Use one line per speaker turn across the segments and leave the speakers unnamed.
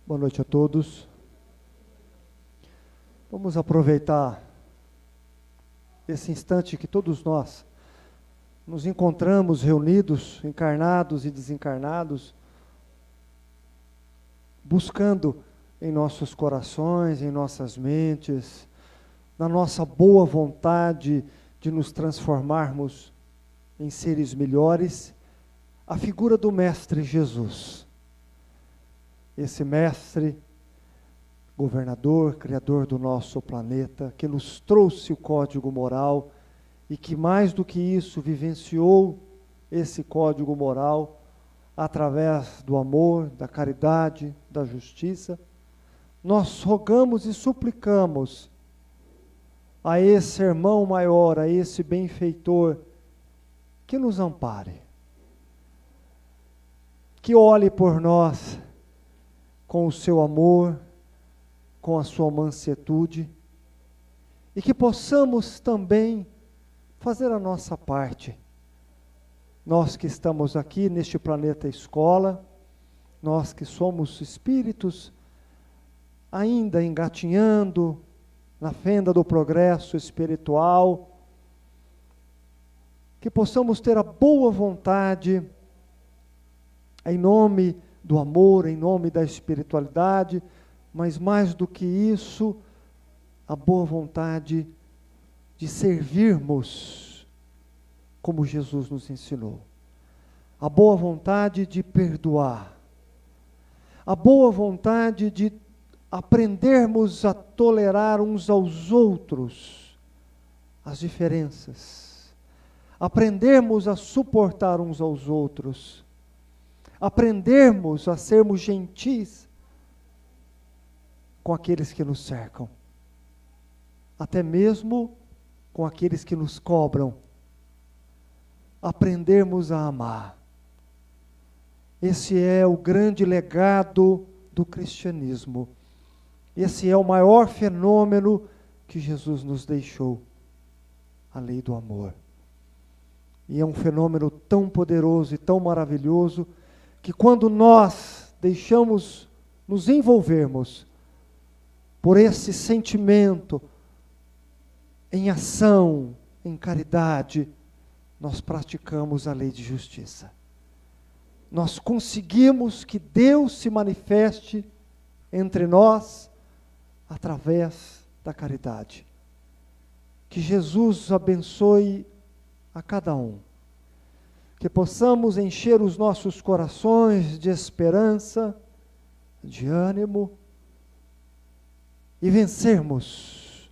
Boa noite a todos. Vamos aproveitar esse instante que todos nós nos encontramos reunidos, encarnados e desencarnados, buscando em nossos corações, em nossas mentes, na nossa boa vontade de nos transformarmos em seres melhores, a figura do Mestre Jesus. Esse Mestre, governador, criador do nosso planeta, que nos trouxe o código moral e que mais do que isso vivenciou esse código moral através do amor, da caridade, da justiça, nós rogamos e suplicamos a esse irmão maior, a esse benfeitor, que nos ampare, que olhe por nós com o seu amor, com a sua mansuetude, e que possamos também fazer a nossa parte. Nós que estamos aqui neste planeta escola, nós que somos espíritos ainda engatinhando na fenda do progresso espiritual, que possamos ter a boa vontade, em nome do amor, em nome da espiritualidade, mas mais do que isso, a boa vontade de servirmos como Jesus nos ensinou. A boa vontade de perdoar. A boa vontade de aprendermos a tolerar uns aos outros as diferenças. Aprendermos a suportar uns aos outros. Aprendermos a sermos gentis com aqueles que nos cercam, até mesmo com aqueles que nos cobram. Aprendermos a amar. Esse é o grande legado do cristianismo. Esse é o maior fenômeno que Jesus nos deixou, a lei do amor. E é um fenômeno tão poderoso e tão maravilhoso, que quando nós deixamos nos envolvermos por esse sentimento, em ação, em caridade, nós praticamos a lei de justiça. Nós conseguimos que Deus se manifeste entre nós através da caridade. Que Jesus abençoe a cada um. Que possamos encher os nossos corações de esperança, de ânimo, e vencermos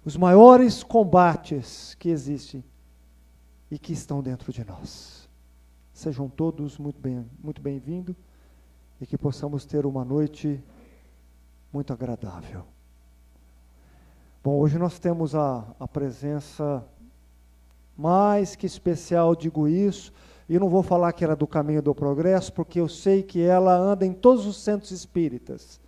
os maiores combates que existem e que estão dentro de nós. Sejam todos muito bem-vindos e que possamos ter uma noite muito agradável. Bom, hoje nós temos a presença mais que especial, digo isso, e não vou falar que era do Caminho do Progresso, porque eu sei que ela anda em todos os centros espíritas,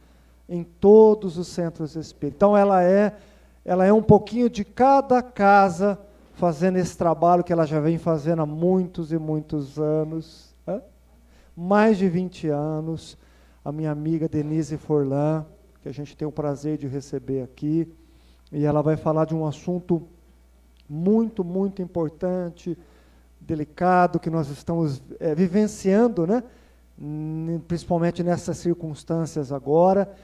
em todos os centros espíritas. Então ela é um pouquinho de cada casa, fazendo esse trabalho que ela já vem fazendo há muitos e muitos anos, mais de 20 anos, a minha amiga Denise Forlan, que a gente tem o prazer de receber aqui, e ela vai falar de um assunto muito, muito importante, delicado, que nós estamos vivenciando, né? Principalmente nessas circunstâncias agora,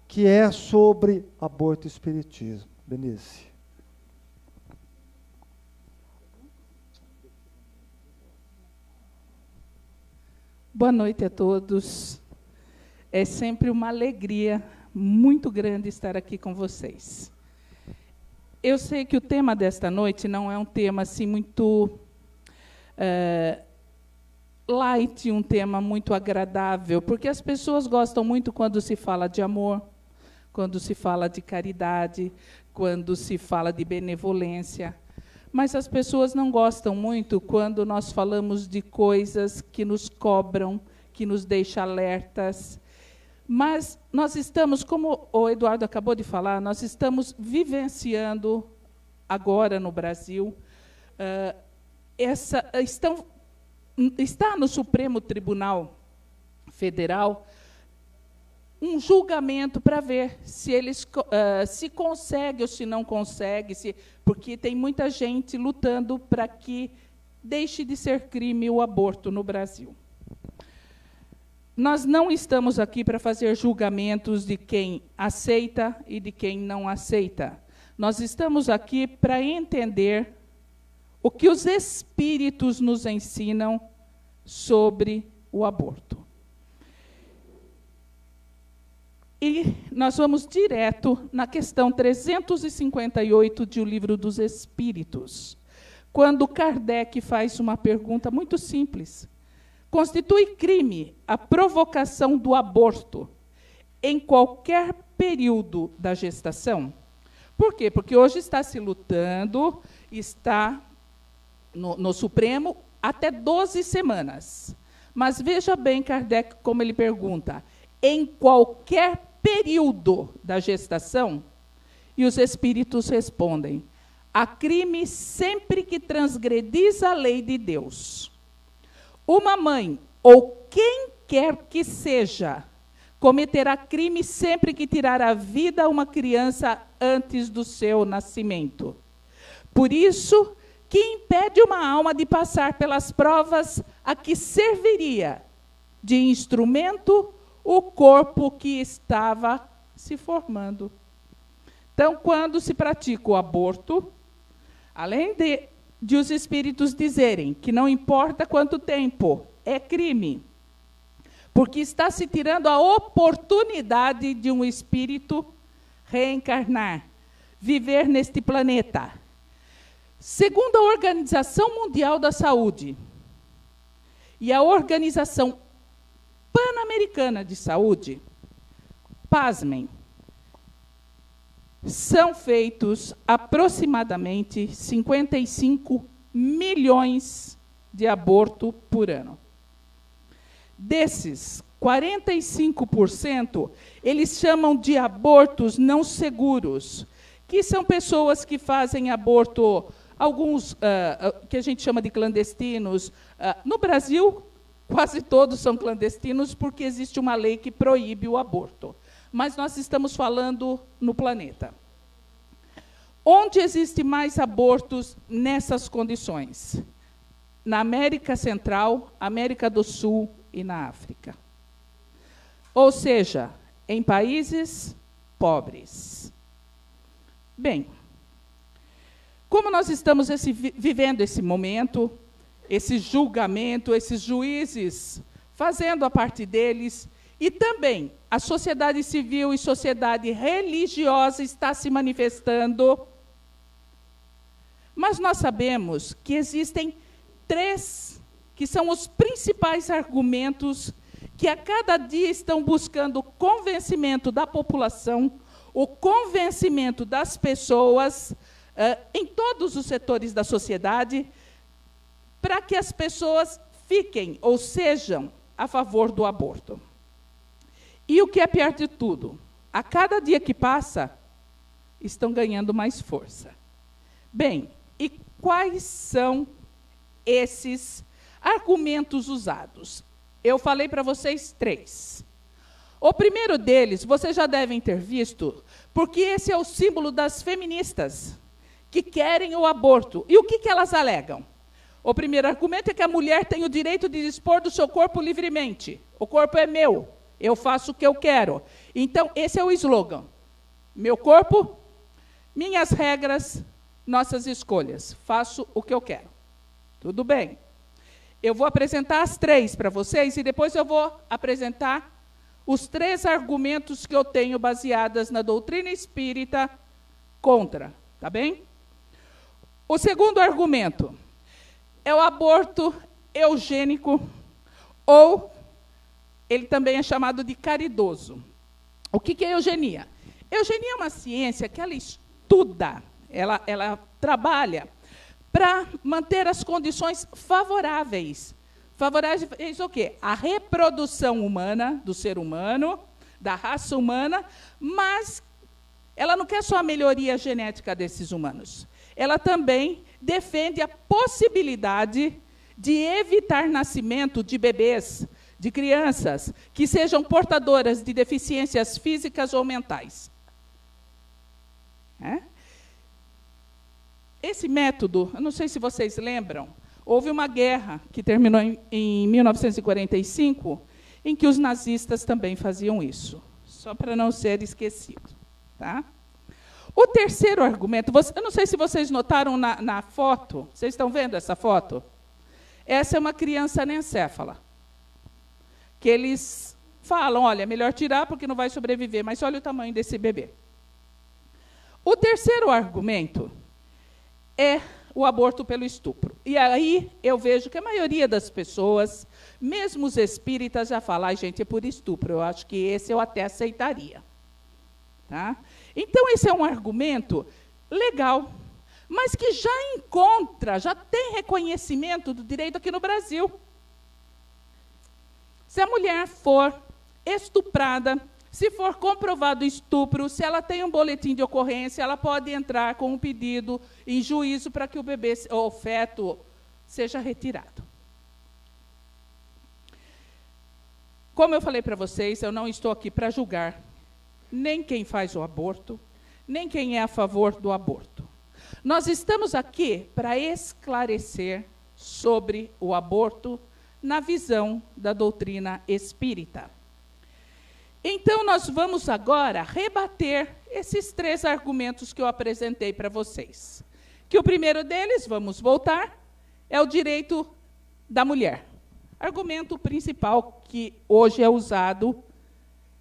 que é sobre aborto e espiritismo. Denise.
Boa noite a todos. É sempre uma alegria muito grande estar aqui com vocês. Eu sei que o tema desta noite não é um tema assim muito light, um tema muito agradável, porque as pessoas gostam muito quando se fala de amor, quando se fala de caridade, quando se fala de benevolência. Mas as pessoas não gostam muito quando nós falamos de coisas que nos cobram, que nos deixam alertas. Mas nós estamos, como o Eduardo acabou de falar, nós estamos vivenciando agora no Brasil, está no Supremo Tribunal Federal um julgamento para ver se eles se consegue ou se não consegue, porque tem muita gente lutando para que deixe de ser crime o aborto no Brasil. Nós não estamos aqui para fazer julgamentos de quem aceita e de quem não aceita. Nós estamos aqui para entender o que os Espíritos nos ensinam sobre o aborto. E nós vamos direto na questão 358 de O Livro dos Espíritos, quando Kardec faz uma pergunta muito simples. Constitui crime a provocação do aborto em qualquer período da gestação? Por quê? Porque hoje está se lutando, está no Supremo até 12 semanas. Mas veja bem, Kardec, como ele pergunta, em qualquer período da gestação? E os Espíritos respondem, há crime sempre que transgredis a lei de Deus. Uma mãe, ou quem quer que seja, cometerá crime sempre que tirar a vida a uma criança antes do seu nascimento. Por isso, que impede uma alma de passar pelas provas a que serviria de instrumento o corpo que estava se formando. Então, quando se pratica o aborto, além de os Espíritos dizerem que não importa quanto tempo, é crime, porque está se tirando a oportunidade de um espírito reencarnar, viver neste planeta. Segundo a Organização Mundial da Saúde e a Organização Pan-Americana de Saúde, pasmem, são feitos aproximadamente 55 milhões de abortos por ano. Desses, 45% eles chamam de abortos não seguros, que são pessoas que fazem aborto, alguns que a gente chama de clandestinos. No Brasil, quase todos são clandestinos, porque existe uma lei que proíbe o aborto. Mas nós estamos falando no planeta. Onde existe mais abortos nessas condições? Na América Central, América do Sul e na África. Ou seja, em países pobres. Bem, como nós estamos vivendo esse momento, esse julgamento, esses juízes fazendo a parte deles, e também a sociedade civil e sociedade religiosa está se manifestando, mas nós sabemos que existem 3 que são os principais argumentos que a cada dia estão buscando o convencimento da população, o convencimento das pessoas, em todos os setores da sociedade, para que as pessoas fiquem ou sejam a favor do aborto. E o que é pior de tudo, a cada dia que passa, estão ganhando mais força. Bem, e quais são esses argumentos usados? Eu falei para vocês 3. O primeiro deles, vocês já devem ter visto, porque esse é o símbolo das feministas, que querem o aborto. E o que elas alegam? O primeiro argumento é que a mulher tem o direito de dispor do seu corpo livremente. O corpo é meu, eu faço o que eu quero. Então, esse é o slogan. Meu corpo, minhas regras, nossas escolhas. Faço o que eu quero. Tudo bem. Eu vou apresentar as 3 para vocês e depois eu vou apresentar os 3 argumentos que eu tenho baseadas na doutrina espírita contra. Tá bem? O segundo argumento é o aborto eugênico, ou ele também é chamado de caridoso. O que é eugenia? Eugenia é uma ciência que ela estuda, ela trabalha para manter as condições favoráveis. Favoráveis o quê? A reprodução humana, do ser humano, da raça humana, mas ela não quer só a melhoria genética desses humanos. Ela também defende a possibilidade de evitar nascimento de bebês, de crianças que sejam portadoras de deficiências físicas ou mentais. Esse método, eu não sei se vocês lembram, houve uma guerra que terminou em 1945, em que os nazistas também faziam isso, só para não ser esquecido. Tá? O terceiro argumento, eu não sei se vocês notaram na foto, vocês estão vendo essa foto? Essa é uma criança anencéfala, que eles falam, olha, é melhor tirar porque não vai sobreviver, mas olha o tamanho desse bebê. O terceiro argumento é o aborto pelo estupro. E aí eu vejo que a maioria das pessoas, mesmo os espíritas, já falam, gente, é por estupro, eu acho que esse eu até aceitaria. Tá? Então, esse é um argumento legal, mas que já tem reconhecimento do direito aqui no Brasil. Se a mulher for estuprada, se for comprovado estupro, se ela tem um boletim de ocorrência, ela pode entrar com um pedido em juízo para que o bebê ou o feto seja retirado. Como eu falei para vocês, eu não estou aqui para julgar nem quem faz o aborto, nem quem é a favor do aborto. Nós estamos aqui para esclarecer sobre o aborto na visão da doutrina espírita. Então, nós vamos agora rebater esses 3 argumentos que eu apresentei para vocês. Que o primeiro deles, vamos voltar, é o direito da mulher. Argumento principal que hoje é usado,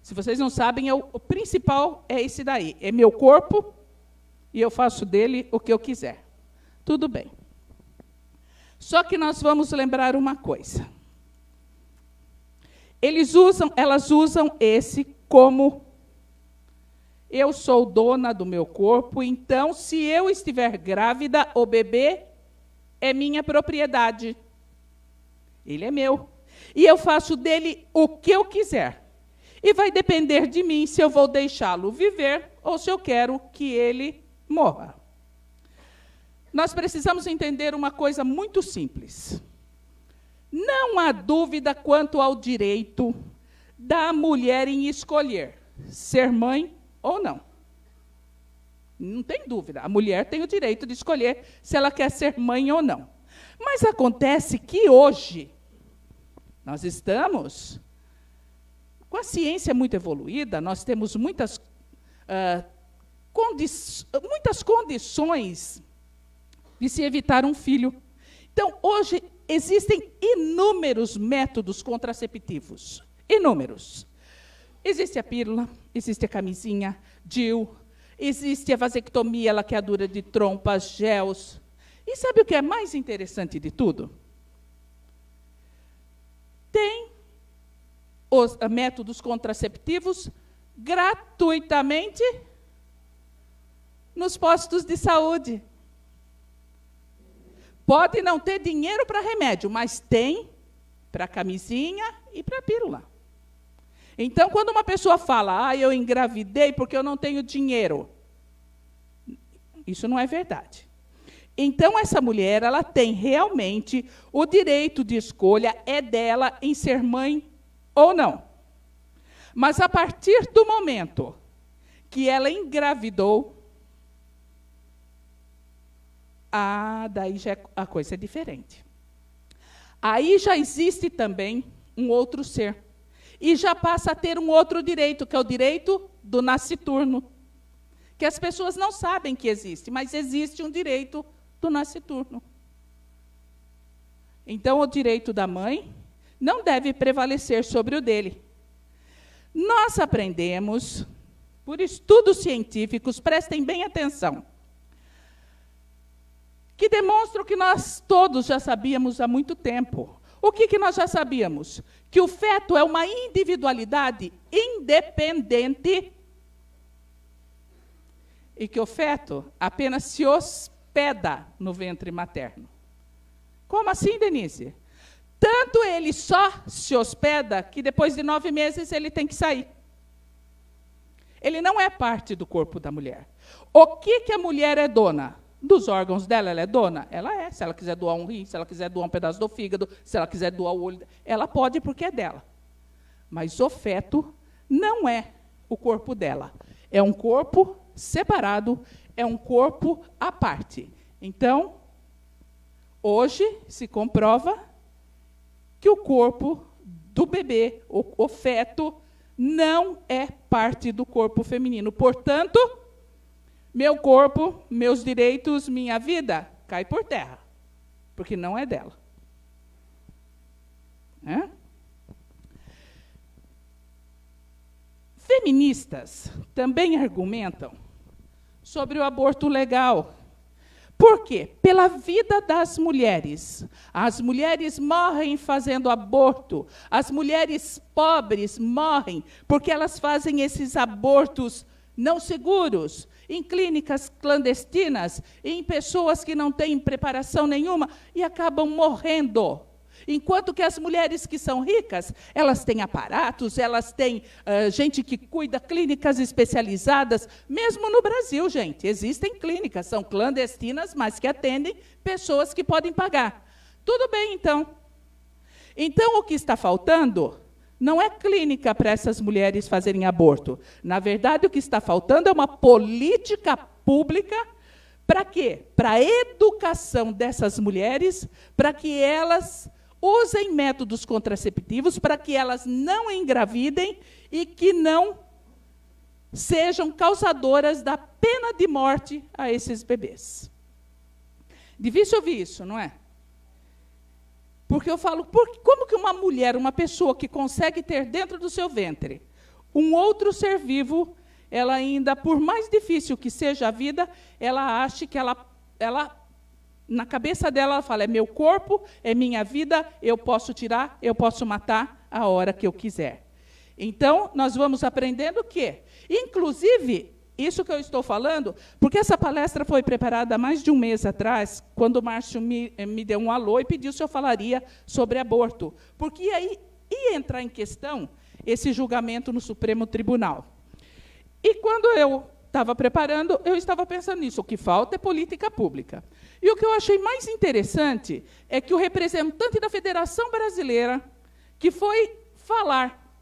se vocês não sabem, o principal é esse daí. É meu corpo e eu faço dele o que eu quiser. Tudo bem. Só que nós vamos lembrar uma coisa. Elas usam esse como eu sou dona do meu corpo, então, se eu estiver grávida, o bebê é minha propriedade. Ele é meu. E eu faço dele o que eu quiser. E vai depender de mim se eu vou deixá-lo viver ou se eu quero que ele morra. Nós precisamos entender uma coisa muito simples. Não há dúvida quanto ao direito da mulher em escolher ser mãe ou não. Não tem dúvida. A mulher tem o direito de escolher se ela quer ser mãe ou não. Mas acontece que hoje nós estamos com a ciência muito evoluída, nós temos muitas condições de se evitar um filho. Então, hoje, existem inúmeros métodos contraceptivos. Inúmeros. Existe a pílula, existe a camisinha, DIU, existe a vasectomia, laqueadura de trompas, gels. E sabe o que é mais interessante de tudo? Tem os métodos contraceptivos gratuitamente nos postos de saúde. Pode não ter dinheiro para remédio, mas tem para camisinha e para pílula. Então, quando uma pessoa fala, eu engravidei porque eu não tenho dinheiro, isso não é verdade. Então, essa mulher, ela tem realmente o direito de escolha, é dela em ser mãe ou não. Mas, a partir do momento que ela engravidou, daí já a coisa é diferente. Aí já existe também um outro ser. E já passa a ter um outro direito, que é o direito do nasciturno. Que as pessoas não sabem que existe, mas existe um direito do nasciturno. Então, o direito da mãe não deve prevalecer sobre o dele. Nós aprendemos, por estudos científicos, prestem bem atenção, que demonstram que nós todos já sabíamos há muito tempo. O que nós já sabíamos? Que o feto é uma individualidade independente e que o feto apenas se hospeda no ventre materno. Como assim, Denise? Tanto ele só se hospeda que depois de 9 meses ele tem que sair. Ele não é parte do corpo da mulher. O que a mulher é dona? dos órgãos dela, ela é dona? Ela é. Se ela quiser doar um rim, se ela quiser doar um pedaço do fígado, se ela quiser doar o olho, ela pode porque é dela. Mas o feto não é o corpo dela. É um corpo separado, é um corpo à parte. Então, hoje se comprova que o corpo do bebê, o feto, não é parte do corpo feminino. Portanto, meu corpo, meus direitos, minha vida, cai por terra, porque não é dela. Feministas também argumentam sobre o aborto legal. Por quê? Pela vida das mulheres. As mulheres morrem fazendo aborto. As mulheres pobres morrem porque elas fazem esses abortos não seguros, em clínicas clandestinas, em pessoas que não têm preparação nenhuma e acabam morrendo. Enquanto que as mulheres que são ricas, elas têm aparatos, elas têm gente que cuida, clínicas especializadas, mesmo no Brasil, gente. Existem clínicas, são clandestinas, mas que atendem pessoas que podem pagar. Tudo bem, então. Então, o que está faltando não é clínica para essas mulheres fazerem aborto. Na verdade, o que está faltando é uma política pública. Para quê? Para a educação dessas mulheres, para que elas usem métodos contraceptivos, para que elas não engravidem e que não sejam causadoras da pena de morte a esses bebês. Difícil ouvir isso, não é? Porque eu falo, como que uma mulher, uma pessoa que consegue ter dentro do seu ventre um outro ser vivo, ela ainda, por mais difícil que seja a vida, ela acha que ela na cabeça dela, ela fala, é meu corpo, é minha vida, eu posso tirar, eu posso matar a hora que eu quiser. Então, nós vamos aprendendo o quê? Inclusive, isso que eu estou falando, porque essa palestra foi preparada há mais de um mês atrás, quando o Márcio me deu um alô e pediu se eu falaria sobre aborto. Porque aí ia entrar em questão esse julgamento no Supremo Tribunal. E quando eu estava preparando, eu estava pensando nisso. O que falta é política pública. E o que eu achei mais interessante é que o representante da Federação Brasileira, que foi falar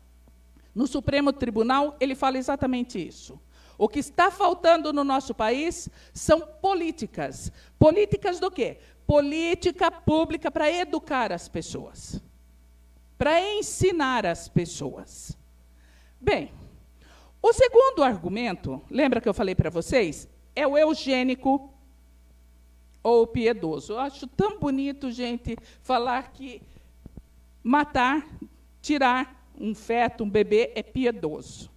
no Supremo Tribunal, ele fala exatamente isso. O que está faltando no nosso país são políticas. Políticas do quê? Política pública para educar as pessoas, para ensinar as pessoas. Bem, o segundo argumento, lembra que eu falei para vocês? É o eugênico ou o piedoso. Eu acho tão bonito, gente, falar que matar, tirar um feto, um bebê, é piedoso.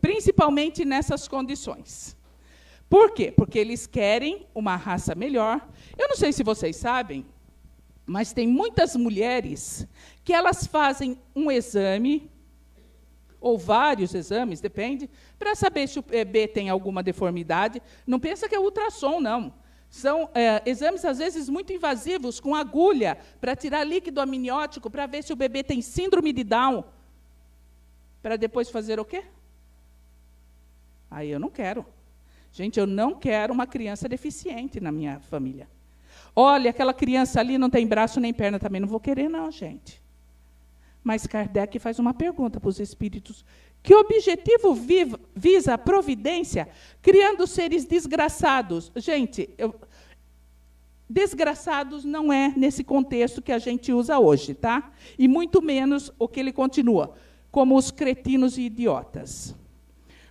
Principalmente nessas condições. Por quê? Porque eles querem uma raça melhor. Eu não sei se vocês sabem, mas tem muitas mulheres que elas fazem um exame, ou vários exames, depende, para saber se o bebê tem alguma deformidade. Não pensa que é ultrassom, não. São exames, às vezes, muito invasivos, com agulha, para tirar líquido amniótico, para ver se o bebê tem síndrome de Down. Para depois fazer o quê? Aí eu não quero. Gente, eu não quero uma criança deficiente na minha família. Olha, aquela criança ali não tem braço nem perna, também não vou querer, não, gente. Mas Kardec faz uma pergunta para os espíritos. Que objetivo visa a providência criando seres desgraçados? Gente, desgraçados não é nesse contexto que a gente usa hoje, tá? E muito menos o que ele continua, como os cretinos e idiotas.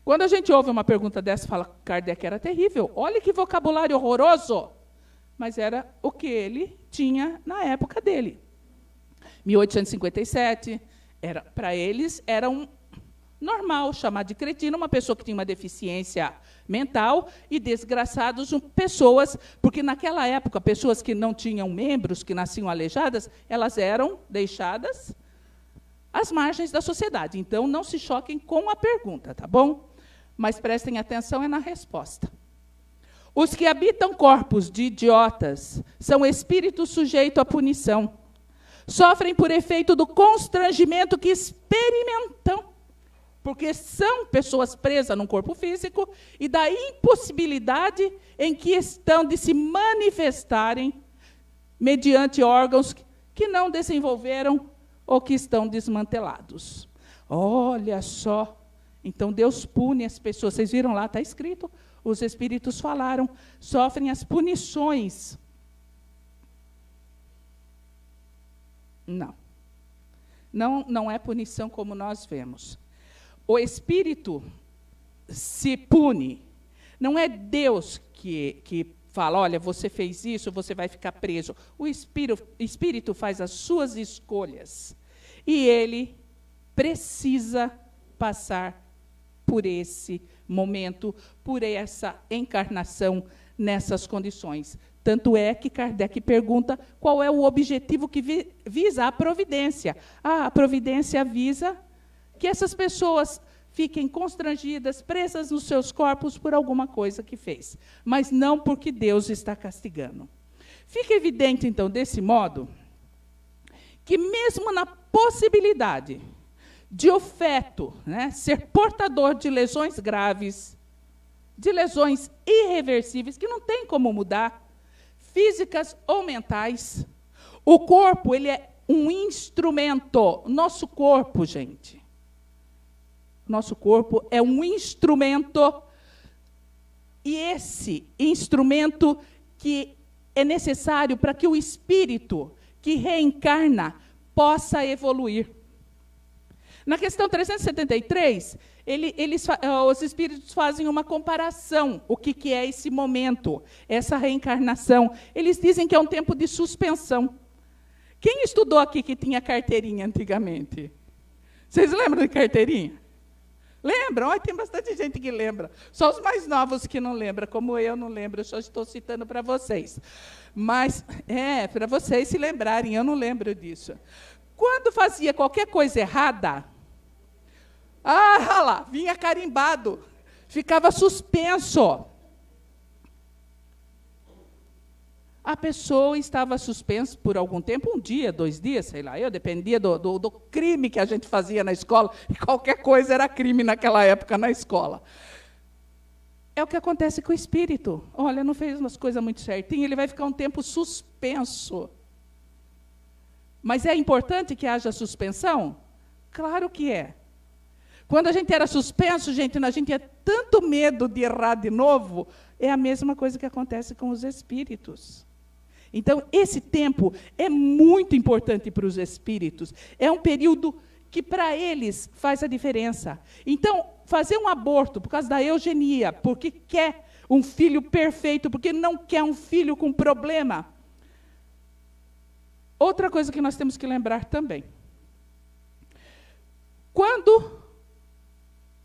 Quando a gente ouve uma pergunta dessa, fala, Kardec era terrível. Olha que vocabulário horroroso. Mas era o que ele tinha na época dele. 1857, para eles, era normal chamar de cretino uma pessoa que tinha uma deficiência mental e desgraçados pessoas, porque naquela época, pessoas que não tinham membros, que nasciam aleijadas, elas eram deixadas às margens da sociedade. Então, não se choquem com a pergunta, tá bom? Mas prestem atenção na resposta. Os que habitam corpos de idiotas são espíritos sujeitos à punição. Sofrem por efeito do constrangimento que experimentam porque são pessoas presas num corpo físico e da impossibilidade em que estão de se manifestarem mediante órgãos que não desenvolveram ou que estão desmantelados. Olha só, então Deus pune as pessoas. Vocês viram lá, está escrito, os espíritos falaram, sofrem as punições. Não é punição como nós vemos. O espírito se pune. Não é Deus que fala, olha, você fez isso, você vai ficar preso. O espírito faz as suas escolhas. E ele precisa passar por esse momento, por essa encarnação nessas condições. Tanto é que Kardec pergunta qual é o objetivo que visa a providência. A providência visa que essas pessoas fiquem constrangidas, presas nos seus corpos por alguma coisa que fez, mas não porque Deus está castigando. Fica evidente, então, desse modo, que mesmo na possibilidade de o feto, né, ser portador de lesões graves, de lesões irreversíveis, que não tem como mudar, físicas ou mentais, o corpo ele é um instrumento. Nosso corpo, gente, nosso corpo é um instrumento, e esse instrumento que é necessário para que o espírito que reencarna possa evoluir. Na questão 373, os espíritos fazem uma comparação, o que é esse momento, essa reencarnação. Eles dizem que é um tempo de suspensão. Quem estudou aqui que tinha carteirinha antigamente? Vocês lembram de carteirinha? Lembram? Olha, tem bastante gente que lembra. Só os mais novos que não lembram, como eu não lembro, eu só estou citando para vocês. Mas, para vocês se lembrarem, eu não lembro disso. Quando fazia qualquer coisa errada, lá, vinha carimbado, ficava suspenso. A pessoa estava suspensa por algum tempo, 1 dia, 2 dias, sei lá, dependia do crime que a gente fazia na escola, e qualquer coisa era crime naquela época na escola. É o que acontece com o espírito. Olha, não fez umas coisas muito certinho, ele vai ficar um tempo suspenso. Mas é importante que haja suspensão? Claro que é. Quando a gente era suspenso, gente, a gente tinha tanto medo de errar de novo, é a mesma coisa que acontece com os espíritos. Então, esse tempo é muito importante para os espíritos. É um período que, para eles, faz a diferença. Então, fazer um aborto por causa da eugenia, porque quer um filho perfeito, porque não quer um filho com problema. Outra coisa que nós temos que lembrar também. Quando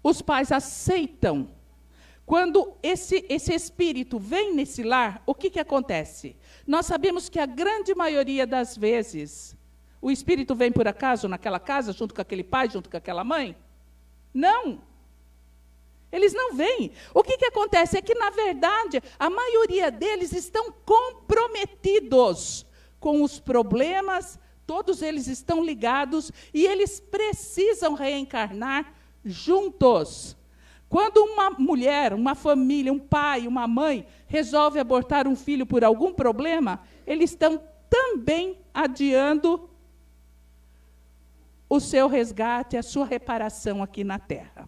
os pais aceitam, quando esse espírito vem nesse lar, o que acontece? Nós sabemos que a grande maioria das vezes, o espírito vem por acaso naquela casa, junto com aquele pai, junto com aquela mãe? Não. Eles não vêm. O que acontece é que, na verdade, a maioria deles estão comprometidos com os problemas, todos eles estão ligados, e eles precisam reencarnar juntos. Quando uma mulher, uma família, um pai, uma mãe, resolve abortar um filho por algum problema, eles estão também adiando o seu resgate, a sua reparação aqui na Terra.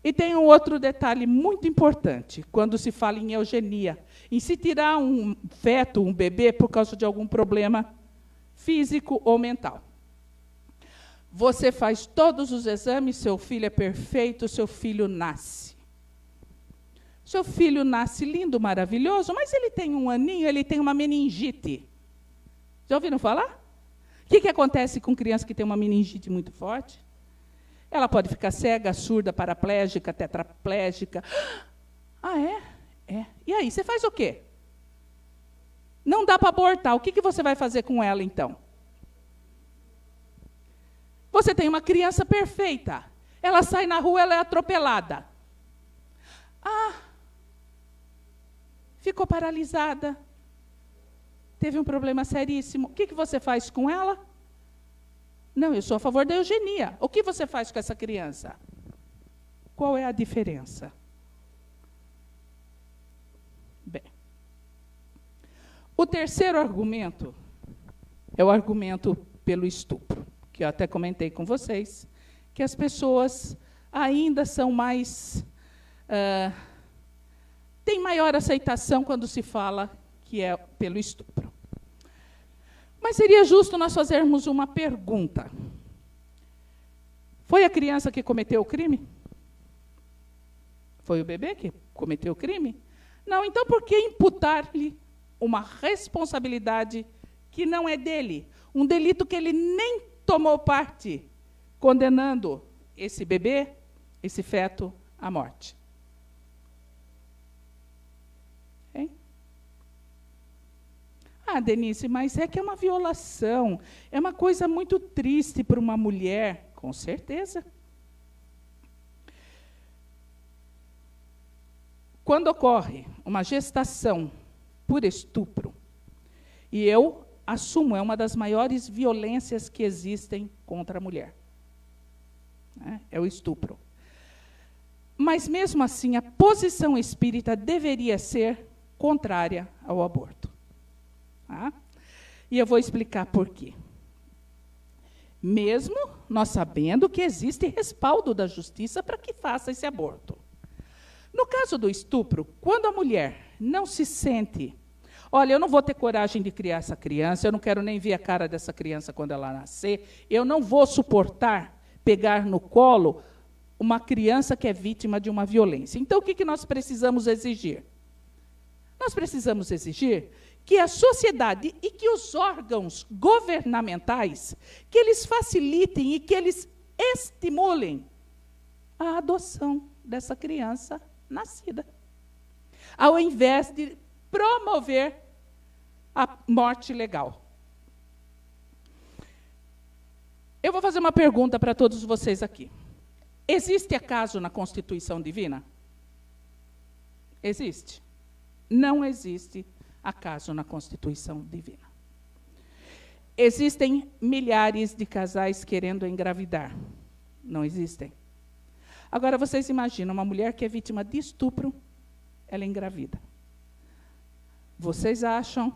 E tem um outro detalhe muito importante, quando se fala em eugenia, em se tirar um feto, um bebê, por causa de algum problema físico ou mental. Você faz todos os exames, seu filho é perfeito, seu filho nasce. Seu filho nasce lindo, maravilhoso, mas ele tem 1 aninho, ele tem uma meningite. Já ouviram falar? O que acontece com criança que tem uma meningite muito forte? Ela pode ficar cega, surda, paraplégica, tetraplégica. Ah, é? É. E aí, você faz o quê? Não dá para abortar. O que você vai fazer com ela, então? Você tem uma criança perfeita. Ela sai na rua, ela é atropelada. Ficou paralisada. Teve um problema seríssimo. O que você faz com ela? Não, eu sou a favor da eugenia. O que você faz com essa criança? Qual é a diferença? Bem, o terceiro argumento é o argumento pelo estupro, que eu até comentei com vocês, que as pessoas ainda são mais... têm maior aceitação quando se fala que é pelo estupro. Mas seria justo nós fazermos uma pergunta. Foi a criança que cometeu o crime? Foi o bebê que cometeu o crime? Não, então por que imputar-lhe uma responsabilidade que não é dele? Um delito que ele nem tomou parte, condenando esse bebê, esse feto, à morte. Hein? Ah, Denise, mas é que é uma violação, é uma coisa muito triste para uma mulher. Com certeza. Quando ocorre uma gestação por estupro, e eu assumo, é uma das maiores violências que existem contra a mulher. É o estupro. Mas, mesmo assim, a posição espírita deveria ser contrária ao aborto. Tá? E eu vou explicar por quê. Mesmo nós sabendo que existe respaldo da justiça para que faça esse aborto. No caso do estupro, quando a mulher não se sente, olha, eu não vou ter coragem de criar essa criança, eu não quero nem ver a cara dessa criança quando ela nascer, eu não vou suportar pegar no colo uma criança que é vítima de uma violência. Então, o que nós precisamos exigir? Nós precisamos exigir que a sociedade e que os órgãos governamentais, que eles facilitem e que eles estimulem a adoção dessa criança nascida, ao invés de promover a morte legal. Eu vou fazer uma pergunta para todos vocês aqui. Existe acaso na Constituição Divina? Existe? Não existe acaso na Constituição Divina. Existem milhares de casais querendo engravidar. Não existem? Agora, vocês imaginam, uma mulher que é vítima de estupro, ela engravida. Vocês acham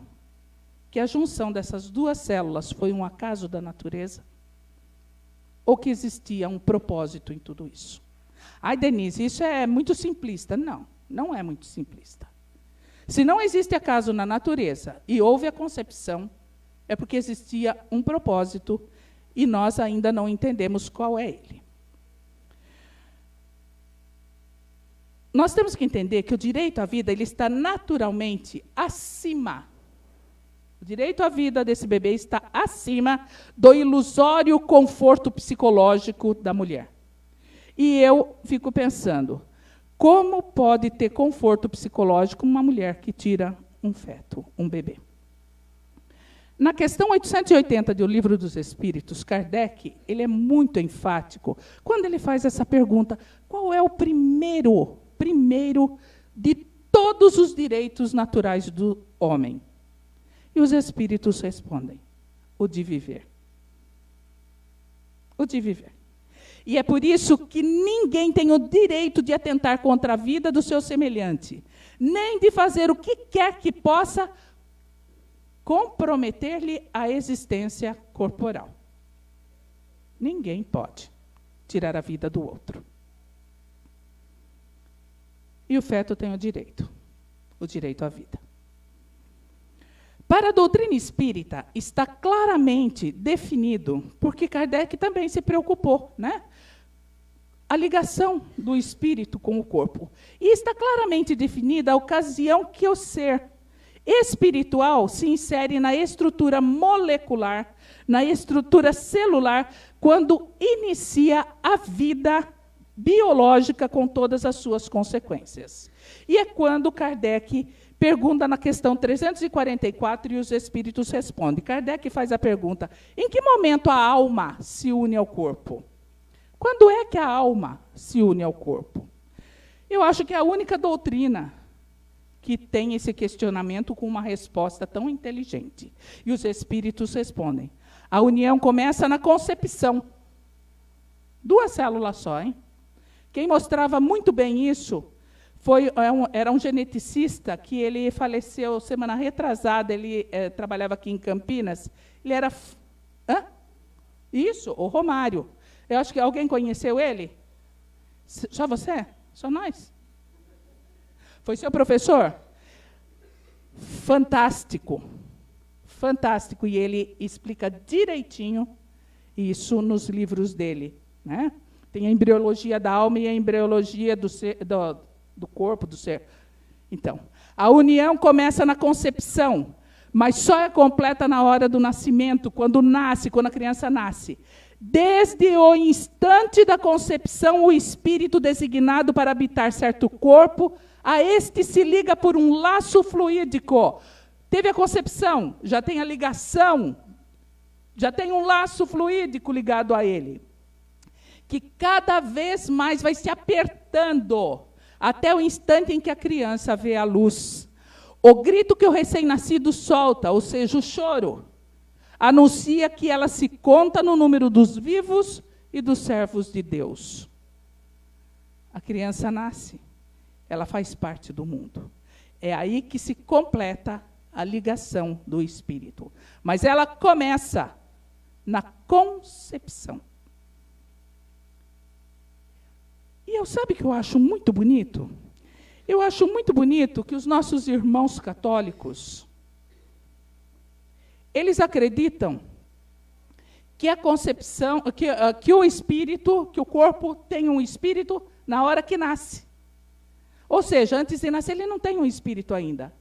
que a junção dessas duas células foi um acaso da natureza? Ou que existia um propósito em tudo isso? Ai, Denise, isso é muito simplista. Não, não é muito simplista. Se não existe acaso na natureza e houve a concepção, é porque existia um propósito e nós ainda não entendemos qual é ele. Nós temos que entender que o direito à vida ele está naturalmente acima. O direito à vida desse bebê está acima do ilusório conforto psicológico da mulher. E eu fico pensando, como pode ter conforto psicológico uma mulher que tira um feto, um bebê? Na questão 880 do Livro dos Espíritos, Kardec, ele é muito enfático quando ele faz essa pergunta, qual é o primeiro de todos os direitos naturais do homem? E os espíritos respondem, o de viver. O de viver. E é por isso que ninguém tem o direito de atentar contra a vida do seu semelhante, nem de fazer o que quer que possa comprometer-lhe a existência corporal. Ninguém pode tirar a vida do outro. E o feto tem o direito à vida. Para a doutrina espírita, está claramente definido, porque Kardec também se preocupou, né? A ligação do espírito com o corpo. E está claramente definida a ocasião que o ser espiritual se insere na estrutura molecular, na estrutura celular, quando inicia a vida biológica com todas as suas consequências. E é quando Kardec pergunta na questão 344 e os espíritos respondem. Kardec faz a pergunta, em que momento a alma se une ao corpo? Quando é que a alma se une ao corpo? Eu acho que é a única doutrina que tem esse questionamento com uma resposta tão inteligente. E os espíritos respondem, a união começa na concepção. 2 células só, hein? Quem mostrava muito bem isso era um geneticista que ele faleceu semana retrasada, ele trabalhava aqui em Campinas. Ele era... Isso, o Romário. Eu acho que alguém conheceu ele? Só você? Só nós? Foi seu professor? Fantástico. Fantástico. E ele explica direitinho isso nos livros dele, né? Tem a embriologia da alma e a embriologia do corpo, do ser. Então, a união começa na concepção, mas só é completa na hora do nascimento, quando a criança nasce. Desde o instante da concepção, o espírito designado para habitar certo corpo, a este se liga por um laço fluídico. Teve a concepção, já tem a ligação, já tem um laço fluídico ligado a ele, que cada vez mais vai se apertando, até o instante em que a criança vê a luz. O grito que o recém-nascido solta, ou seja, o choro, anuncia que ela se conta no número dos vivos e dos servos de Deus. A criança nasce, ela faz parte do mundo. É aí que se completa a ligação do espírito. Mas ela começa na concepção. E sabe o que eu acho muito bonito? Eu acho muito bonito que os nossos irmãos católicos, eles acreditam que a concepção, que o espírito, que o corpo tem um espírito na hora que nasce. Ou seja, antes de nascer, ele não tem um espírito ainda.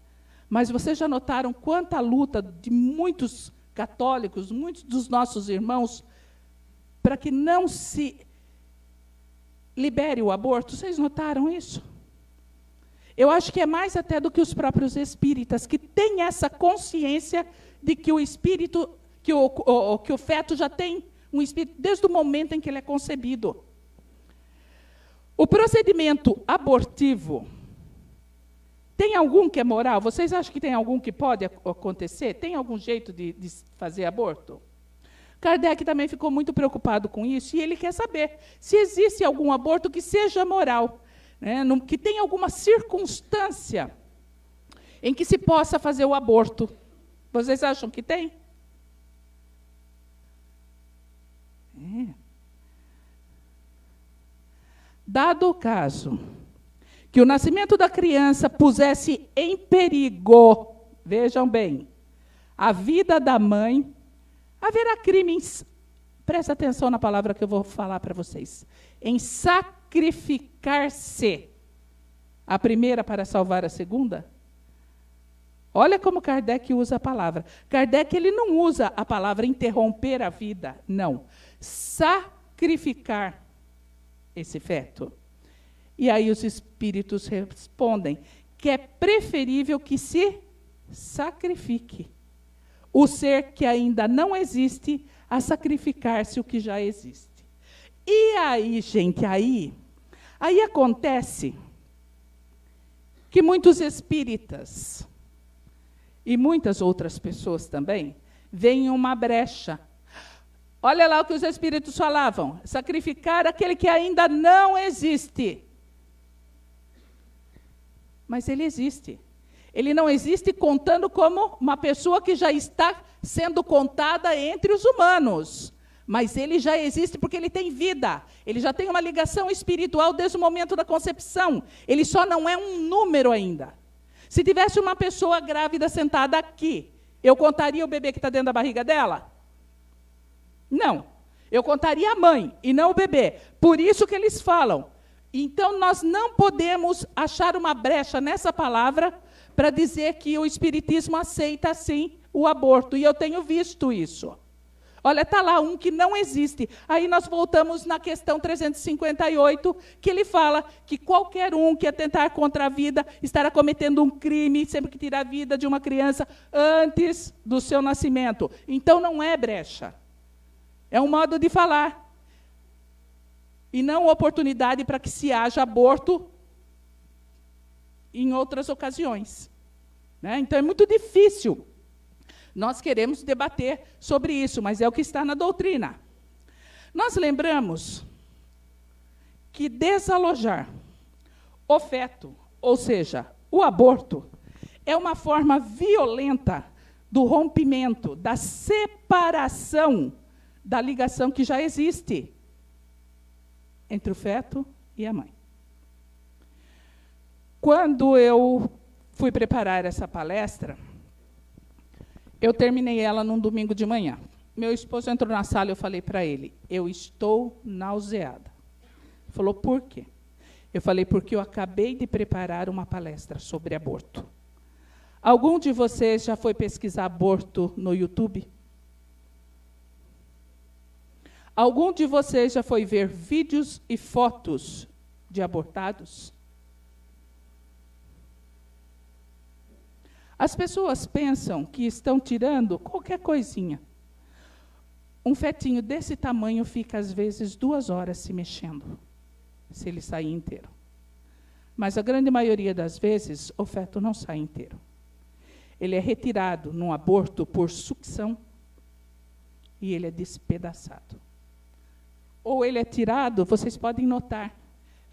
Mas vocês já notaram quanta luta de muitos católicos, muitos dos nossos irmãos, para que não se libere o aborto? Vocês notaram isso? Eu acho que é mais até do que os próprios espíritas, que têm essa consciência de que o espírito, que o feto já tem um espírito desde o momento em que ele é concebido. O procedimento abortivo, tem algum que é moral? Vocês acham que tem algum que pode acontecer? Tem algum jeito de fazer aborto? Kardec também ficou muito preocupado com isso, e ele quer saber se existe algum aborto que seja moral, né, que tenha alguma circunstância em que se possa fazer o aborto. Vocês acham que tem? Dado o caso que o nascimento da criança pusesse em perigo, vejam bem, a vida da mãe, haverá crimes, presta atenção na palavra que eu vou falar para vocês, em sacrificar-se a primeira para salvar a segunda. Olha como Kardec usa a palavra. Kardec ele não usa a palavra interromper a vida, não. Sacrificar esse feto. E aí os espíritos respondem que é preferível que se sacrifique o ser que ainda não existe a sacrificar-se o que já existe. E aí, gente, aí acontece que muitos espíritas e muitas outras pessoas também veem uma brecha. Olha lá o que os espíritos falavam: sacrificar aquele que ainda não existe. Mas ele existe. Ele não existe contando como uma pessoa que já está sendo contada entre os humanos. Mas ele já existe porque ele tem vida. Ele já tem uma ligação espiritual desde o momento da concepção. Ele só não é um número ainda. Se tivesse uma pessoa grávida sentada aqui, eu contaria o bebê que está dentro da barriga dela? Não. Eu contaria a mãe e não o bebê. Por isso que eles falam. Então, nós não podemos achar uma brecha nessa palavra para dizer que o espiritismo aceita, sim, o aborto. E eu tenho visto isso. Olha, está lá um que não existe. Aí nós voltamos na questão 358, que ele fala que qualquer um que atentar contra a vida estará cometendo um crime sempre que tirar a vida de uma criança antes do seu nascimento. Então, não é brecha. É um modo de falar. E não oportunidade para que se haja aborto em outras ocasiões. Né? Então, é muito difícil. Nós queremos debater sobre isso, mas é o que está na doutrina. Nós lembramos que desalojar o feto, ou seja, o aborto, é uma forma violenta do rompimento, da separação da ligação que já existe entre o feto e a mãe. Quando eu fui preparar essa palestra, eu terminei ela num domingo de manhã. Meu esposo entrou na sala e eu falei para ele, eu estou nauseada. Ele falou, por quê? Eu falei, porque eu acabei de preparar uma palestra sobre aborto. Algum de vocês já foi pesquisar aborto no YouTube? Algum de vocês já foi ver vídeos e fotos de abortados? As pessoas pensam que estão tirando qualquer coisinha. Um fetinho desse tamanho fica, às vezes, 2 horas se mexendo, se ele sair inteiro. Mas a grande maioria das vezes, o feto não sai inteiro. Ele é retirado num aborto por sucção e ele é despedaçado. Ou ele é tirado, vocês podem notar.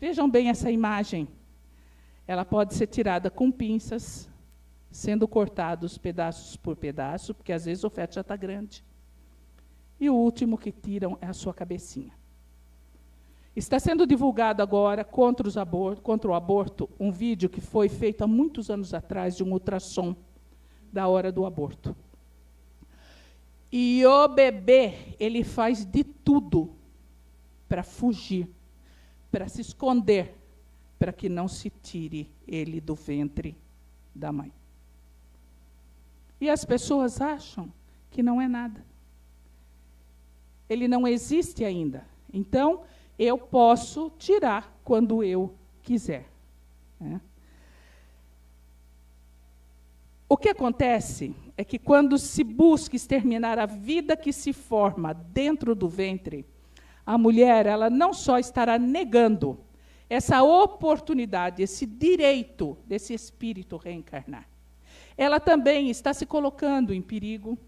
Vejam bem essa imagem. Ela pode ser tirada com pinças, sendo cortados pedaços por pedaço, porque às vezes o feto já está grande. E o último que tiram é a sua cabecinha. Está sendo divulgado agora contra o aborto um vídeo que foi feito há muitos anos atrás de um ultrassom da hora do aborto. E o bebê, ele faz de tudo para fugir, para se esconder, para que não se tire ele do ventre da mãe. E as pessoas acham que não é nada. Ele não existe ainda. Então, eu posso tirar quando eu quiser. Né? O que acontece é que quando se busca exterminar a vida que se forma dentro do ventre, a mulher, ela não só estará negando essa oportunidade, esse direito desse espírito reencarnar, ela também está se colocando em perigo,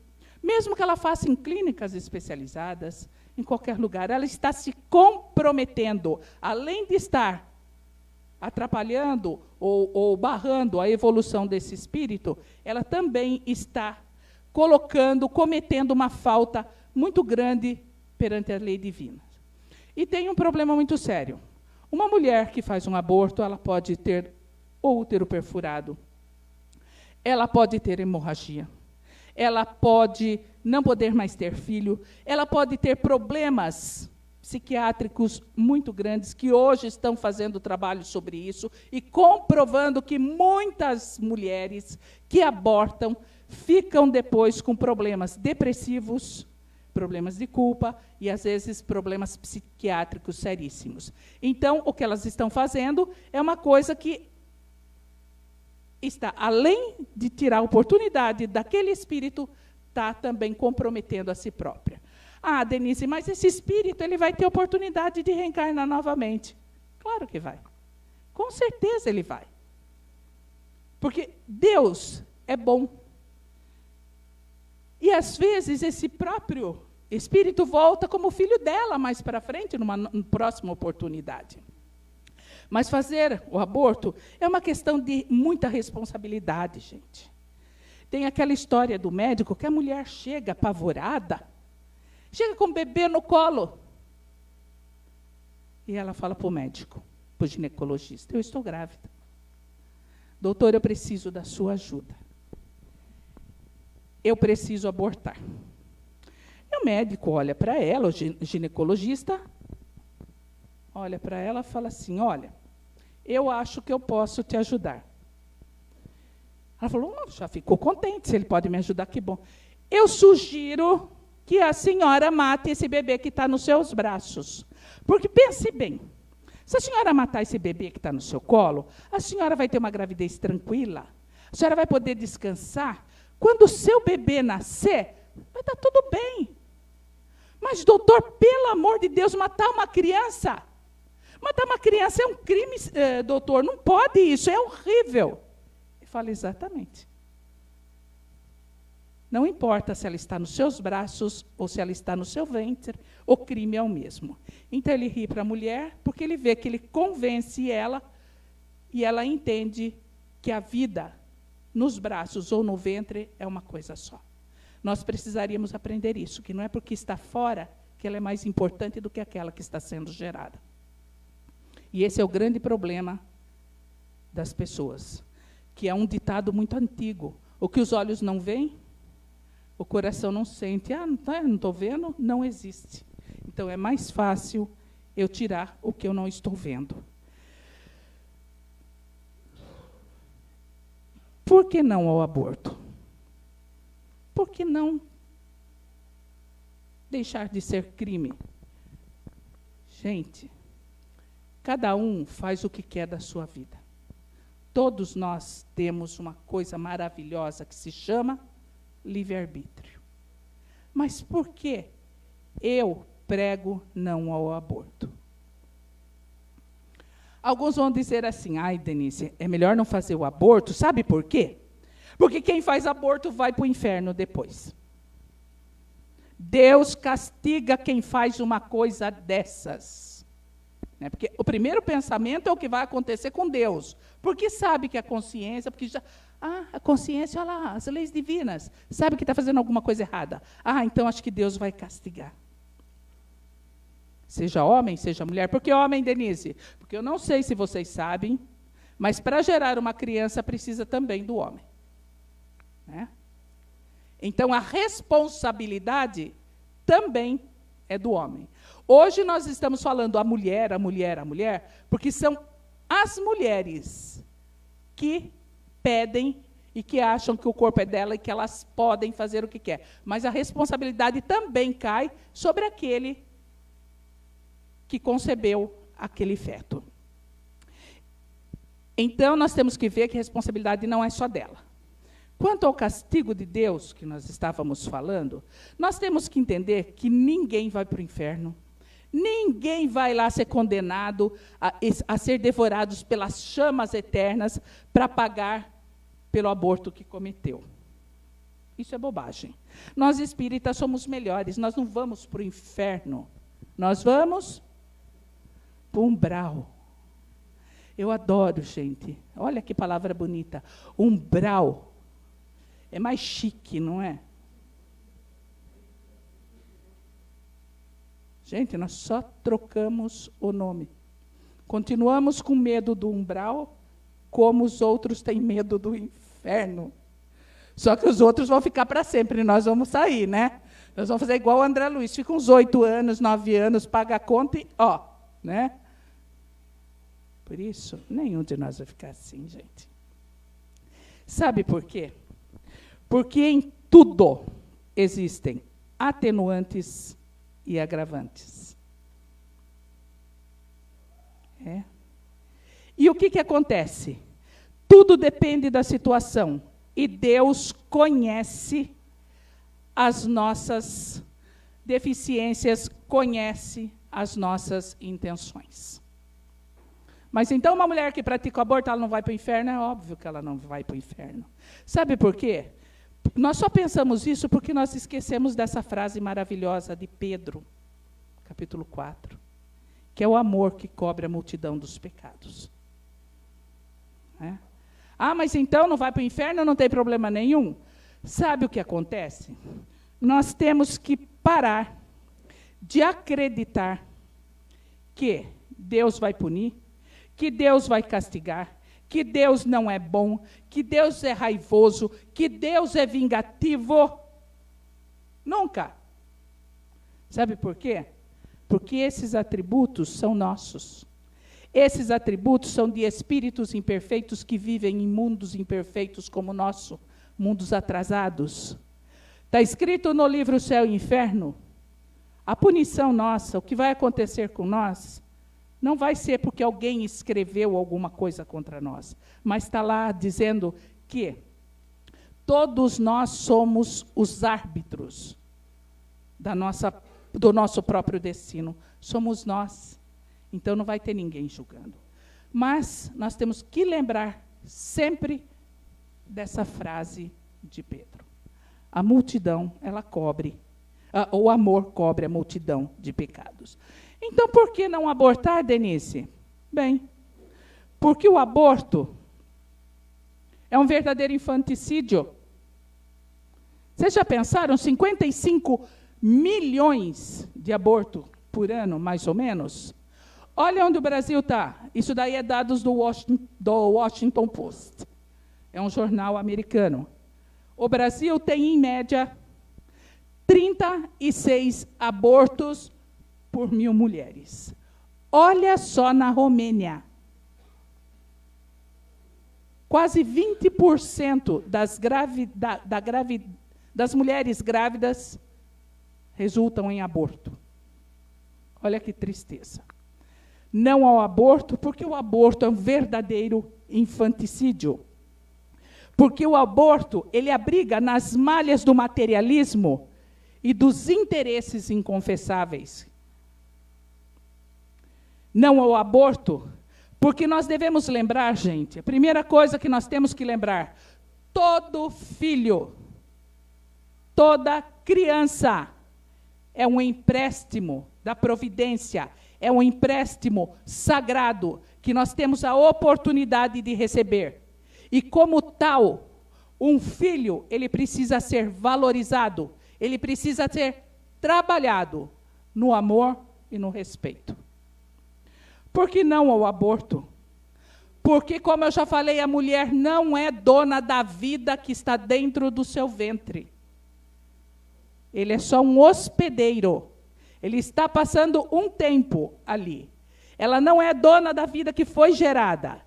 mesmo que ela faça em clínicas especializadas, em qualquer lugar, ela está se comprometendo, além de estar atrapalhando ou barrando a evolução desse espírito, ela também está cometendo uma falta muito grande perante a lei divina. E tem um problema muito sério. Uma mulher que faz um aborto, ela pode ter o útero perfurado, ela pode ter hemorragia, ela pode não poder mais ter filho, ela pode ter problemas psiquiátricos muito grandes, que hoje estão fazendo trabalho sobre isso e comprovando que muitas mulheres que abortam ficam depois com problemas depressivos, problemas de culpa e, às vezes, problemas psiquiátricos seríssimos. Então, o que elas estão fazendo é uma coisa que está, além de tirar a oportunidade daquele espírito, está também comprometendo a si própria. Ah, Denise, mas esse espírito ele vai ter oportunidade de reencarnar novamente. Claro que vai. Com certeza ele vai. Porque Deus é bom. E, às vezes, esse próprio espírito volta como filho dela mais para frente, numa próxima oportunidade. Mas fazer o aborto é uma questão de muita responsabilidade, gente. Tem aquela história do médico que a mulher chega apavorada, chega com o bebê no colo. E ela fala para o médico, para o ginecologista, eu estou grávida. Doutor, eu preciso da sua ajuda. Eu preciso abortar. E o médico olha para ela, o ginecologista, olha para ela e fala assim, olha, eu acho que eu posso te ajudar. Ela falou, já ficou contente, se ele pode me ajudar, que bom. Eu sugiro que a senhora mate esse bebê que está nos seus braços. Porque pense bem, se a senhora matar esse bebê que está no seu colo, a senhora vai ter uma gravidez tranquila, a senhora vai poder descansar. Quando o seu bebê nascer, vai estar tudo bem. Mas, doutor, pelo amor de Deus, matar uma criança é um crime, doutor, não pode isso, é horrível. Ele fala, exatamente. Não importa se ela está nos seus braços ou se ela está no seu ventre, o crime é o mesmo. Então ele ri para a mulher, porque ele vê que ele convence ela, e ela entende que a vida nos braços ou no ventre é uma coisa só. Nós precisaríamos aprender isso, que não é porque está fora que ela é mais importante do que aquela que está sendo gerada. E esse é o grande problema das pessoas, que é um ditado muito antigo. O que os olhos não veem, o coração não sente. Não estou vendo, não existe. Então é mais fácil eu tirar o que eu não estou vendo. Por que não ao aborto? Por que não deixar de ser crime? Gente, cada um faz o que quer da sua vida. Todos nós temos uma coisa maravilhosa que se chama livre-arbítrio. Mas por que eu prego não ao aborto? Alguns vão dizer assim: ai, Denise, é melhor não fazer o aborto. Sabe por quê? Porque quem faz aborto vai para o inferno depois. Deus castiga quem faz uma coisa dessas. Porque o primeiro pensamento é o que vai acontecer com Deus. Porque sabe que a consciência, a consciência, olha lá, as leis divinas, sabe que está fazendo alguma coisa errada. Então acho que Deus vai castigar. Seja homem, seja mulher. Por que homem, Denise? Porque eu não sei se vocês sabem, mas para gerar uma criança precisa também do homem. Né? Então, a responsabilidade também é do homem. Hoje nós estamos falando a mulher, porque são as mulheres que pedem e que acham que o corpo é dela e que elas podem fazer o que quer. Mas a responsabilidade também cai sobre aquele que concebeu aquele feto. Então, nós temos que ver que a responsabilidade não é só dela. Quanto ao castigo de Deus, que nós estávamos falando, nós temos que entender que ninguém vai para o inferno, ninguém vai lá ser condenado a ser devorados pelas chamas eternas para pagar pelo aborto que cometeu. Isso é bobagem. Nós espíritas somos melhores, nós não vamos para o inferno, nós vamos para o umbral. Eu adoro, gente. Olha que palavra bonita. Umbral. É mais chique, não é? Gente, nós só trocamos o nome. Continuamos com medo do umbral, como os outros têm medo do inferno. Só que os outros vão ficar para sempre, e nós vamos sair, né? Nós vamos fazer igual o André Luiz, fica uns 8 anos, 9 anos, paga a conta e, né? Por isso, nenhum de nós vai ficar assim, gente. Sabe por quê? Porque em tudo existem atenuantes e agravantes. E o que acontece? Tudo depende da situação. E Deus conhece as nossas deficiências, conhece as nossas intenções. Mas então uma mulher que pratica o aborto, ela não vai para o inferno? É óbvio que ela não vai para o inferno. Sabe por quê? Nós só pensamos isso porque nós esquecemos dessa frase maravilhosa de Pedro, capítulo 4, que é o amor que cobre a multidão dos pecados. Mas então não vai para o inferno, não tem problema nenhum? Sabe o que acontece? Nós temos que parar de acreditar que Deus vai punir, que Deus vai castigar, que Deus não é bom, que Deus é raivoso, que Deus é vingativo. Nunca. Sabe por quê? Porque esses atributos são nossos. Esses atributos são de espíritos imperfeitos que vivem em mundos imperfeitos como o nosso, mundos atrasados. Está escrito no livro Céu e Inferno, a punição nossa, o que vai acontecer com nós, não vai ser porque alguém escreveu alguma coisa contra nós, mas está lá dizendo que todos nós somos os árbitros do nosso próprio destino. Somos nós. Então não vai ter ninguém julgando. Mas nós temos que lembrar sempre dessa frase de Pedro. a multidão, ela cobre. O amor cobre a multidão de pecados. Então, por que não abortar, Denise? Bem, porque o aborto é um verdadeiro infanticídio. Vocês já pensaram? 55 milhões de abortos por ano, mais ou menos? Olha onde o Brasil está. Isso daí é dados do Washington Post. É um jornal americano. O Brasil tem, em média, 36 abortos por 1.000 mulheres. Olha só na Romênia. Quase 20% das mulheres grávidas resultam em aborto. Olha que tristeza. Não ao aborto, porque o aborto é um verdadeiro infanticídio. Porque o aborto, ele abriga nas malhas do materialismo e dos interesses inconfessáveis. Não ao aborto, porque nós devemos lembrar, gente, a primeira coisa que nós temos que lembrar, todo filho, toda criança é um empréstimo da providência, é um empréstimo sagrado que nós temos a oportunidade de receber. E como tal, um filho, ele precisa ser valorizado, ele precisa ser trabalhado no amor e no respeito. Por que não ao aborto? Porque, como eu já falei, a mulher não é dona da vida que está dentro do seu ventre. Ele é só um hospedeiro. Ele está passando um tempo ali. Ela não é dona da vida que foi gerada.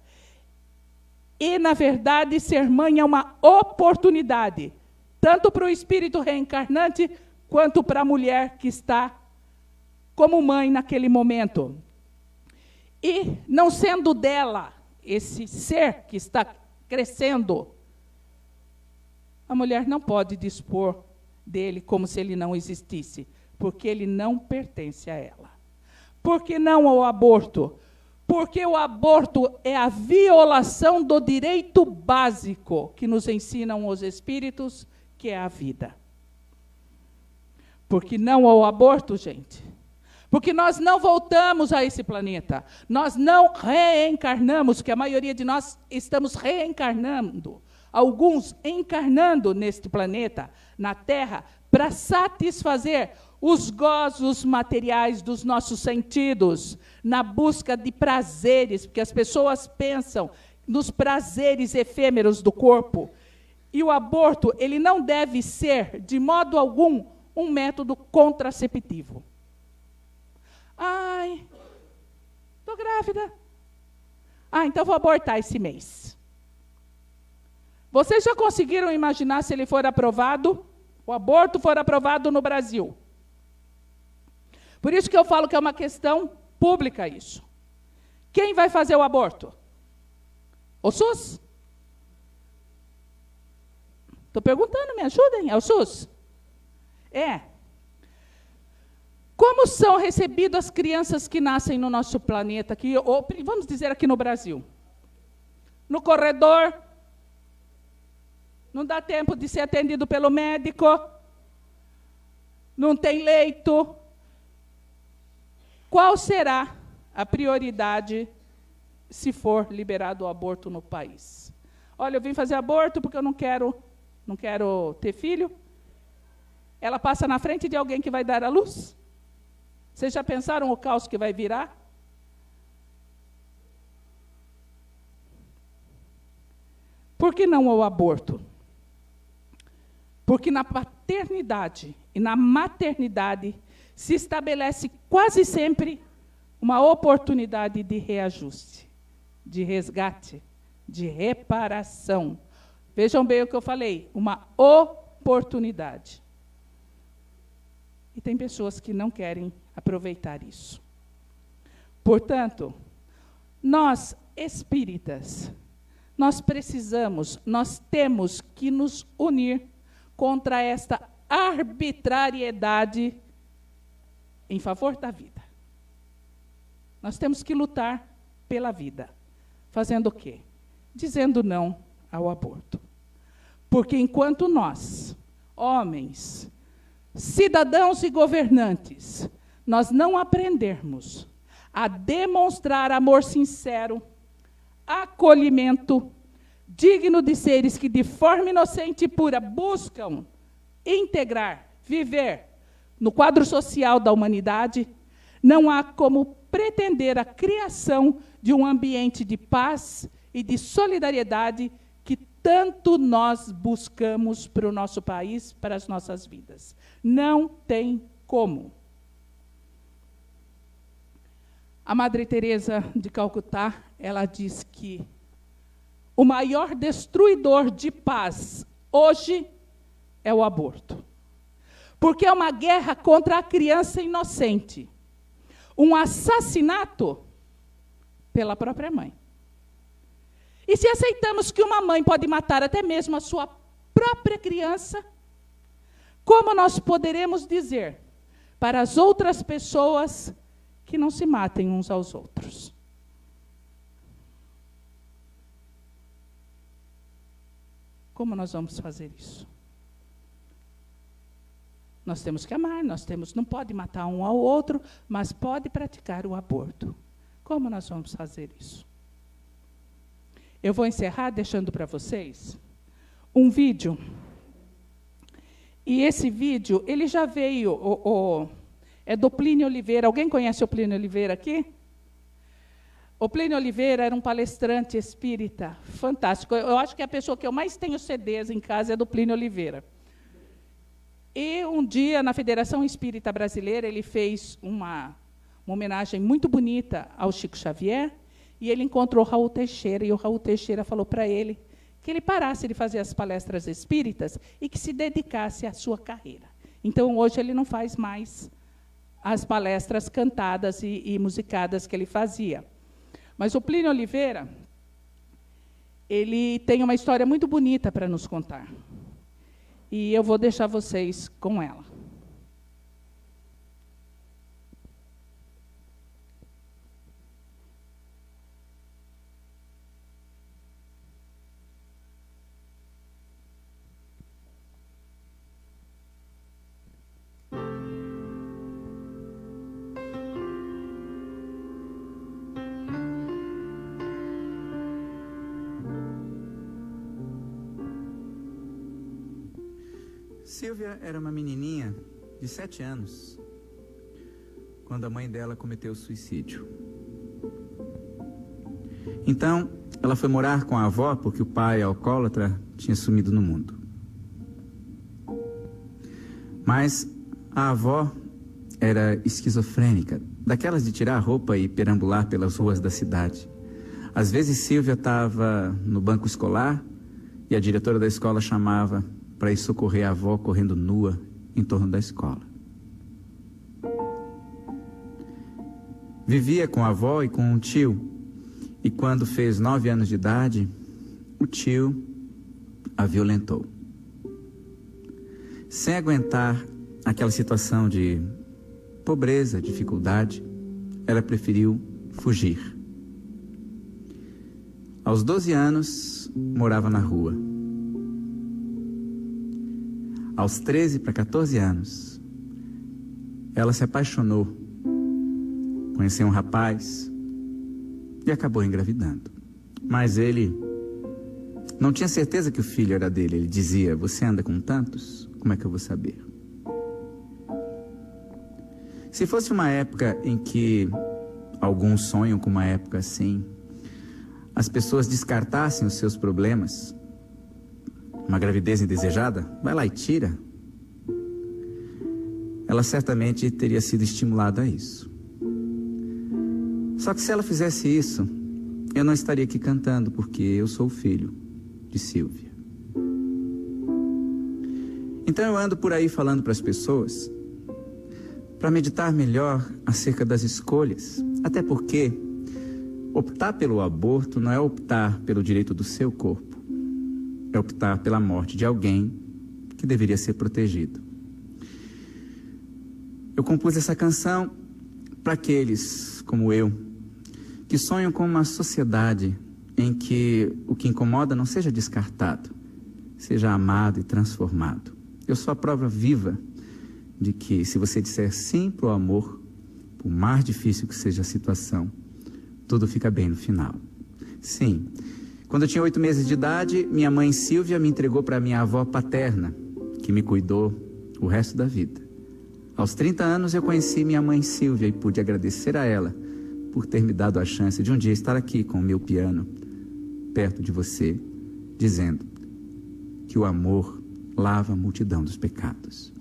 E, na verdade, ser mãe é uma oportunidade, tanto para o espírito reencarnante, quanto para a mulher que está como mãe naquele momento. E, não sendo dela, esse ser que está crescendo, a mulher não pode dispor dele como se ele não existisse, porque ele não pertence a ela. Por que não ao aborto? Porque o aborto é a violação do direito básico que nos ensinam os espíritos, que é a vida. Por que não ao aborto, gente? Porque nós não voltamos a esse planeta. Nós não reencarnamos, que a maioria de nós estamos reencarnando. Alguns encarnando neste planeta, na Terra, para satisfazer os gozos materiais dos nossos sentidos, na busca de prazeres, porque as pessoas pensam nos prazeres efêmeros do corpo. E o aborto, ele não deve ser, de modo algum, um método contraceptivo. Ai, estou grávida. Então vou abortar esse mês. Vocês já conseguiram imaginar se ele for aprovado? O aborto for aprovado no Brasil. Por isso que eu falo que é uma questão pública isso. Quem vai fazer o aborto? O SUS? Estou perguntando, me ajudem? É o SUS? É. Como são recebidas as crianças que nascem no nosso planeta, aqui, ou, vamos dizer aqui no Brasil? No corredor, não dá tempo de ser atendido pelo médico, não tem leito. Qual será a prioridade se for liberado o aborto no país? Olha, eu vim fazer aborto porque eu não quero ter filho. Ela passa na frente de alguém que vai dar à luz? Vocês já pensaram o caos que vai virar? Por que não o aborto? Porque na paternidade e na maternidade se estabelece quase sempre uma oportunidade de reajuste, de resgate, de reparação. Vejam bem o que eu falei, uma oportunidade. E tem pessoas que não querem aproveitar isso. Portanto, nós espíritas, nós temos que nos unir contra esta arbitrariedade em favor da vida. Nós temos que lutar pela vida. Fazendo o quê? Dizendo não ao aborto. Porque enquanto nós homens, cidadãos e governantes, nós não aprendermos a demonstrar amor sincero, acolhimento, digno de seres que de forma inocente e pura buscam integrar, viver no quadro social da humanidade, não há como pretender a criação de um ambiente de paz e de solidariedade que tanto nós buscamos para o nosso país, para as nossas vidas. Não tem como. A Madre Teresa de Calcutá, ela diz que o maior destruidor de paz hoje é o aborto. Porque é uma guerra contra a criança inocente. Um assassinato pela própria mãe. E se aceitamos que uma mãe pode matar até mesmo a sua própria criança, como nós poderemos dizer para as outras pessoas que não se matem uns aos outros? Como nós vamos fazer isso? Nós temos que amar, não pode matar um ao outro, mas pode praticar o aborto. Como nós vamos fazer isso? Eu vou encerrar deixando para vocês um vídeo. E esse vídeo, ele já veio, é do Plínio Oliveira. Alguém conhece o Plínio Oliveira aqui? O Plínio Oliveira era um palestrante espírita fantástico. Eu acho que a pessoa que eu mais tenho CDs em casa é do Plínio Oliveira. E um dia, na Federação Espírita Brasileira, ele fez uma homenagem muito bonita ao Chico Xavier, e ele encontrou o Raul Teixeira, e o Raul Teixeira falou para ele que ele parasse de fazer as palestras espíritas e que se dedicasse à sua carreira. Então, hoje, ele não faz mais as palestras cantadas e musicadas que ele fazia. Mas o Plínio Oliveira, ele tem uma história muito bonita para nos contar. E eu vou deixar vocês com ela.
Silvia era uma menininha de 7 anos, quando a mãe dela cometeu suicídio. Então, ela foi morar com a avó, porque o pai, alcoólatra, tinha sumido no mundo. Mas a avó era esquizofrênica, daquelas de tirar a roupa e perambular pelas ruas da cidade. Às vezes, Silvia estava no banco escolar e a diretora da escola chamava para ir socorrer a avó correndo nua em torno da escola. Vivia com a avó e com um tio, e quando fez 9 anos de idade, o tio a violentou. Sem aguentar aquela situação de pobreza, dificuldade, ela preferiu fugir. Aos 12 anos, morava na rua. Aos 13 para 14 anos, ela se apaixonou, conheceu um rapaz e acabou engravidando. Mas ele não tinha certeza que o filho era dele. Ele dizia: você anda com tantos? Como é que eu vou saber? Se fosse uma época em que alguns sonham com uma época assim, as pessoas descartassem os seus problemas, uma gravidez indesejada, vai lá e tira, ela certamente teria sido estimulada a isso. Só que se ela fizesse isso, eu não estaria aqui cantando, porque eu sou o filho de Silvia. Então eu ando por aí falando para as pessoas, para meditar melhor acerca das escolhas, até porque optar pelo aborto não é optar pelo direito do seu corpo, é optar pela morte de alguém que deveria ser protegido. Eu compus essa canção para aqueles, como eu, que sonham com uma sociedade em que o que incomoda não seja descartado, seja amado e transformado. Eu sou a prova viva de que, se você disser sim para o amor, por mais difícil que seja a situação, tudo fica bem no final. Sim, quando eu tinha 8 meses de idade, minha mãe Silvia me entregou para minha avó paterna, que me cuidou o resto da vida. Aos 30 anos eu conheci minha mãe Silvia e pude agradecer a ela por ter me dado a chance de um dia estar aqui com o meu piano, perto de você, dizendo que o amor lava a multidão dos pecados.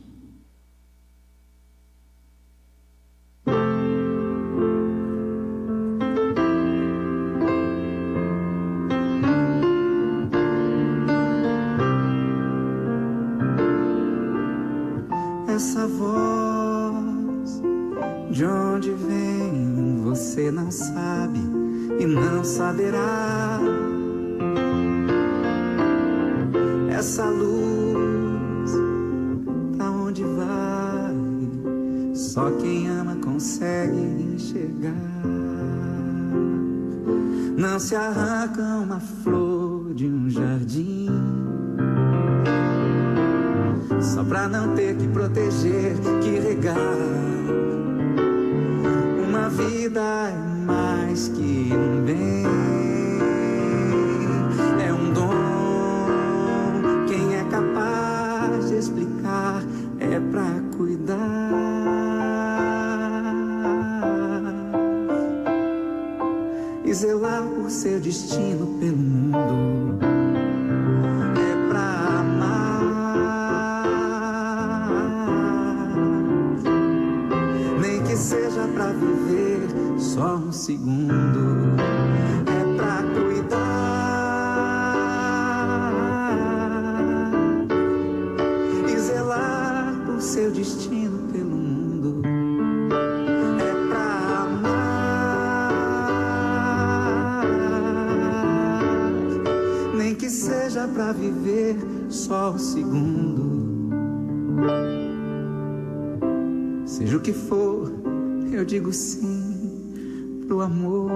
Essa voz, de onde vem, você não sabe e não saberá. Essa luz, pra onde vai, só quem ama consegue enxergar. Não se arranca uma flor de um jardim só pra não ter que proteger, que regar. Uma vida é mais que um bem, é um dom. Quem é capaz de explicar é pra cuidar e zelar por seu destino pelo mundo. Seja pra viver só um segundo, é pra cuidar e zelar por seu destino pelo mundo, é pra amar, nem que seja pra viver só um segundo. Seja o que for, eu digo sim pro amor.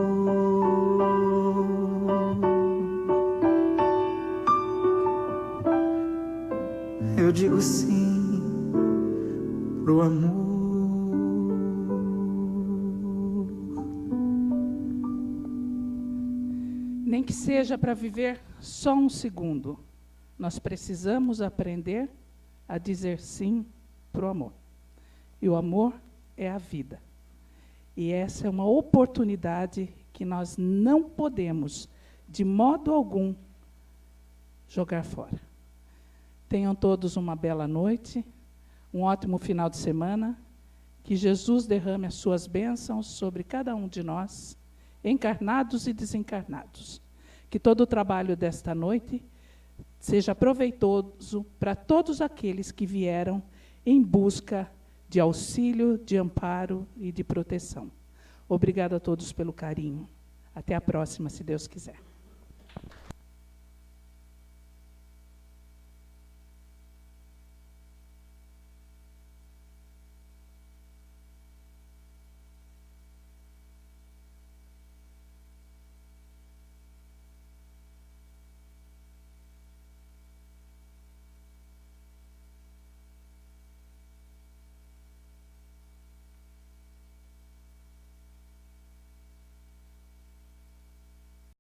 Eu digo sim pro amor.
Nem que seja para viver só um segundo, nós precisamos aprender a dizer sim pro amor. E o amor é a vida. E essa é uma oportunidade que nós não podemos, de modo algum, jogar fora. Tenham todos uma bela noite, um ótimo final de semana, que Jesus derrame as suas bênçãos sobre cada um de nós, encarnados e desencarnados. Que todo o trabalho desta noite seja proveitoso para todos aqueles que vieram em busca de auxílio, de amparo e de proteção. Obrigada a todos pelo carinho. Até a próxima, se Deus quiser.